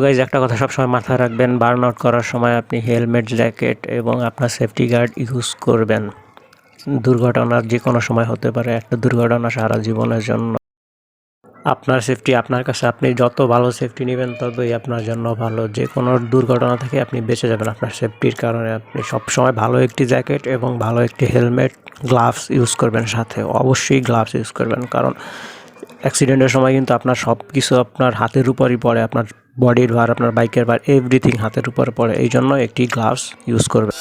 Guys একটা কথা সবসময় মাথায় রাখবেন, বার্ন আউট করার সময় আপনি হেলমেট, জ্যাকেট এবং আপনার সেফটি গার্ড ইউজ করবেন। দুর্ঘটনার যে কোনো সময় হতে পারে, একটা দুর্ঘটনা সারা জীবনের জন্য। আপনার সেফটি আপনার কাছে, আপনি যত ভালো সেফটি নেবেন ততই আপনার জন্য ভালো। যে কোনো দুর্ঘটনা থেকে আপনি বেঁচে যাবেন আপনার সেফটির কারণে। আপনি সবসময় ভালো একটি জ্যাকেট এবং ভালো একটি হেলমেট, গ্লাভস ইউজ করবেন, সাথে অবশ্যই গ্লাভস ইউজ করবেন, কারণ অ্যাক্সিডেন্টের সময় কিন্তু আপনার সব কিছু আপনার হাতের উপরই পড়ে, আপনার বডির ভার, আপনার বাইকের ভার, এভরিথিং হাতের উপরে পড়ে। এই জন্য একটি গ্লাভস ইউজ করবেন।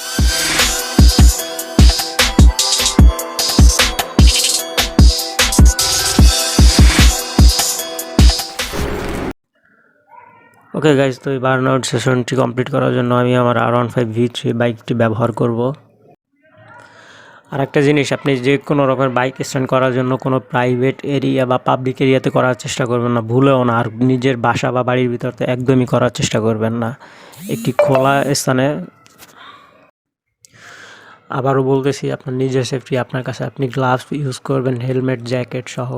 ওকে গাইজ, তো এই বার্নআউট সেশনটি কমপ্লিট করার জন্য আমি আমার R15 V3 বাইকটি ব্যবহার করব। আর একটা জিনিস, আপনি যে কোনো রকমের বাইক স্ট্যান্ড করার জন্য কোনো প্রাইভেট এরিয়া বা পাবলিক এরিয়াতে করার চেষ্টা করবেন না, ভুলেও না। আর নিজের বাসা বা বাড়ির ভিতরতে একদমই করার চেষ্টা করবেন না, একটি খোলা স্থানে। আবারও বলতেছি, আপনার নিজের সেফটি আপনার কাছে, আপনি গ্লাভস ইউজ করবেন, হেলমেট, জ্যাকেট সহ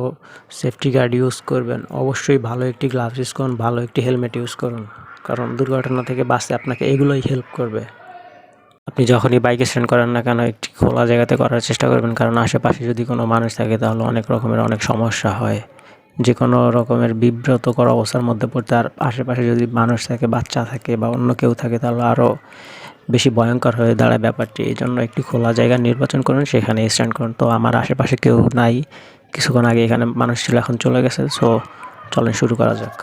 সেফটি গার্ড ইউজ করবেন। অবশ্যই ভালো একটি গ্লাভস ইউজ করুন, ভালো একটি হেলমেট ইউজ করুন, কারণ দুর্ঘটনা থেকে বাঁচতে আপনাকে এগুলোই হেল্প করবে। আপনি যখনই বাইক স্ট্যান্ড করেন না কেন, একটি খোলা জায়গাতে করার চেষ্টা করবেন, কারণ আশেপাশে যদি কোনো মানুষ থাকে তাহলে অনেক সমস্যা হয়। যে কোনো রকমের বিব্রতকর অবস্থার মধ্যে পড়তে, আর আশেপাশে যদি মানুষ থাকে, বাচ্চা থাকে বা অন্য কেউ থাকে, তাহলে আরও বেশি ভয়ঙ্কর হয়ে দাঁড়ায় ব্যাপারটি। এই জন্য একটি খোলা জায়গা নির্বাচন করুন, সেখানে স্ট্যান্ড করুন। তো আমার আশেপাশে কেউ নাই, কিছুক্ষণ আগে এখানে মানুষ ছিল, এখন চলে গেছে। সো চলেন শুরু করা যাক।